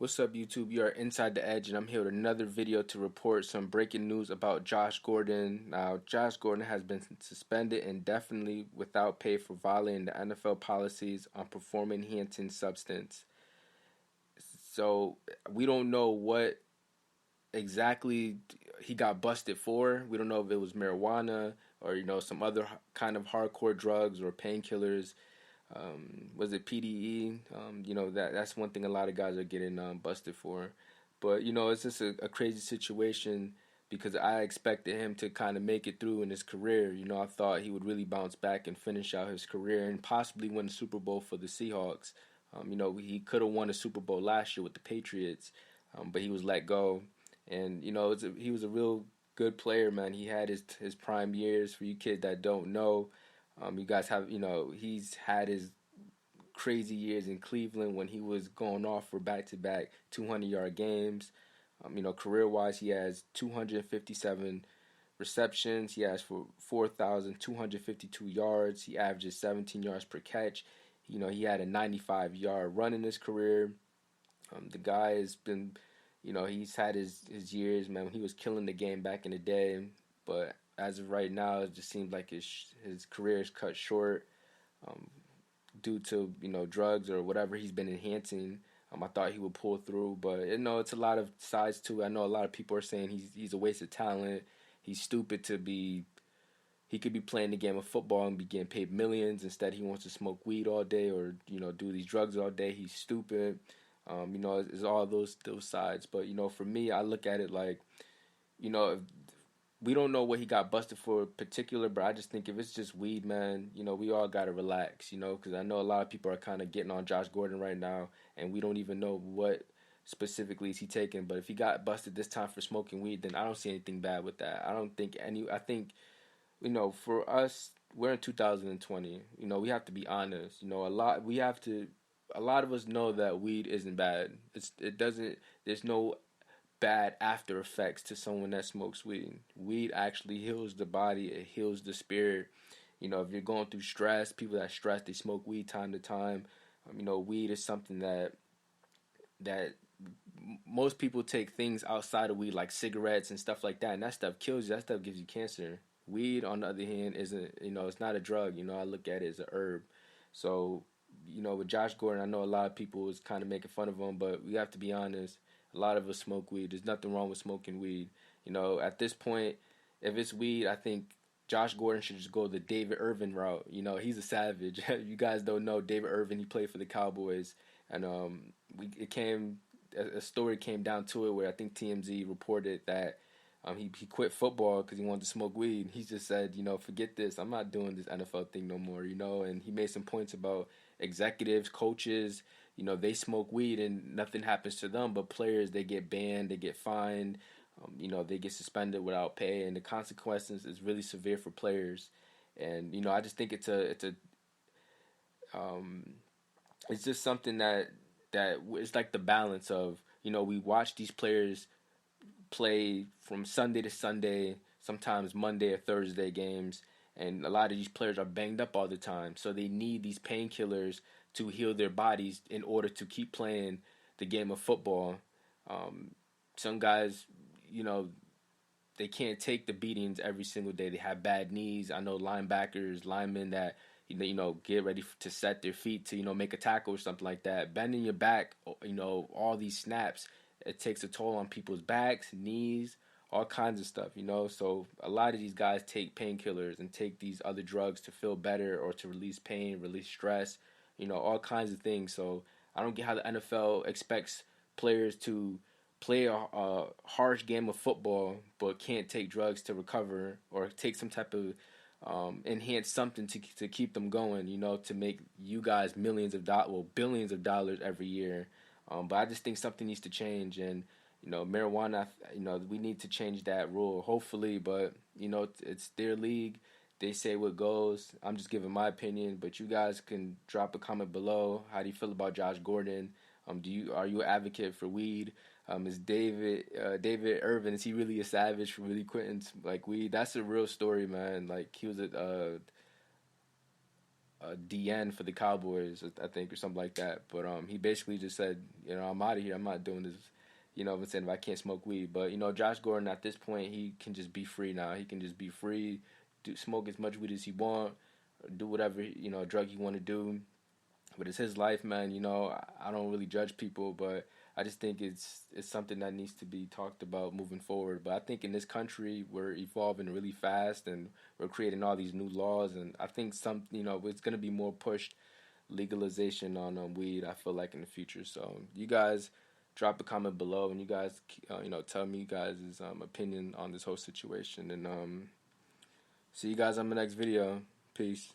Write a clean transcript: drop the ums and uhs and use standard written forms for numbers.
What's up, YouTube? You are Inside the Edge, and I'm here with another video to report some breaking news about Josh Gordon. Now, Josh Gordon has been suspended indefinitely without pay for violating the NFL policies on performance-enhancing substance. So, we don't know what exactly he got busted for. We don't know if it was marijuana or, some other kind of hardcore drugs or painkillers. Was it PDE? That's one thing a lot of guys are getting busted for. But it's just a crazy situation because I expected him to kind of make it through in his career. I thought he would really bounce back and finish out his career and possibly win the Super Bowl for the Seahawks. He could have won a Super Bowl last year with the Patriots, but he was let go. And he was a real good player, man. He had his prime years. For you kids that don't know, you guys have, he's had his crazy years in Cleveland when he was going off for back-to-back 200-yard games. Career-wise, he has 257 receptions. He has for 4,252 yards. He averages 17 yards per catch. He had a 95-yard run in his career. The guy has been, he's had his years, man. He was killing the game back in the day, but as of right now, it just seems like his career is cut short due to drugs or whatever he's been enhancing. I thought he would pull through, but it's a lot of sides to it. I know a lot of people are saying he's a waste of talent. He's stupid to be. He could be playing the game of football and be getting paid millions. Instead, he wants to smoke weed all day or do these drugs all day. He's stupid. It's all those sides. But for me, I look at it like, if we don't know what he got busted for in particular, but I just think if it's just weed, man, we all got to relax, because I know a lot of people are kind of getting on Josh Gordon right now, and we don't even know what specifically is he taking. But if he got busted this time for smoking weed, then I don't see anything bad with that. I think, for us, we're in 2020. We have to be honest. A lot of us know that weed isn't bad. There's no bad after effects to someone that smokes weed. Weed actually heals the body, it heals the spirit. If you're going through stress, people that stress, they smoke weed time to time. Weed is something that most people take things outside of weed, like cigarettes and stuff like that, and that stuff kills you. That stuff gives you cancer. Weed, on the other hand, isn't, it's not a drug. I look at it as a herb. So, with Josh Gordon, I know a lot of people is kind of making fun of him, but we have to be honest. A lot of us smoke weed. There's nothing wrong with smoking weed. At this point, if it's weed, I think Josh Gordon should just go the David Irvin route. He's a savage. You guys don't know David Irvin. He played for the Cowboys, and a story came down to it where I think TMZ reported that he quit football because he wanted to smoke weed. He just said, forget this. I'm not doing this NFL thing no more. And he made some points about executives, coaches. They smoke weed and nothing happens to them, but players, they get banned, they get fined, they get suspended without pay, and the consequences is really severe for players. And I just think it's just something that it's like the balance of we watch these players play from Sunday to Sunday, sometimes Monday or Thursday games, and a lot of these players are banged up all the time, so they need these painkillers to heal their bodies in order to keep playing the game of football. Some guys, they can't take the beatings every single day. They have bad knees. I know linemen that get ready to set their feet to make a tackle or something like that. Bending your back, all these snaps, it takes a toll on people's backs, knees, all kinds of stuff. So a lot of these guys take painkillers and take these other drugs to feel better or to release pain, release stress. All kinds of things. So I don't get how the NFL expects players to play a harsh game of football but can't take drugs to recover or take some type of enhance something to keep them going, to make you guys billions of dollars every year. But I just think something needs to change, and marijuana, we need to change that rule, hopefully. But it's their league. They say what goes. I'm just giving my opinion, but you guys can drop a comment below. How do you feel about Josh Gordon? Are you an advocate for weed? Is David Irvin, is he really a savage for really quitting like weed? That's a real story, man. Like he was DN for the Cowboys, I think, or something like that. But he basically just said, I'm out of here. I'm not doing this. I'm saying, if I can't smoke weed. But Josh Gordon at this point, he can just be free now. He can just be free, smoke as much weed as he want, do whatever drug he want to do. But it's his life, man. I don't really judge people, but I just think it's something that needs to be talked about moving forward. But I think in this country, we're evolving really fast, and we're creating all these new laws. And I think it's going to be more pushed legalization on weed, I feel like, in the future. So you guys drop a comment below, and you guys tell me you guys' opinion on this whole situation. And see you guys on the next video. Peace.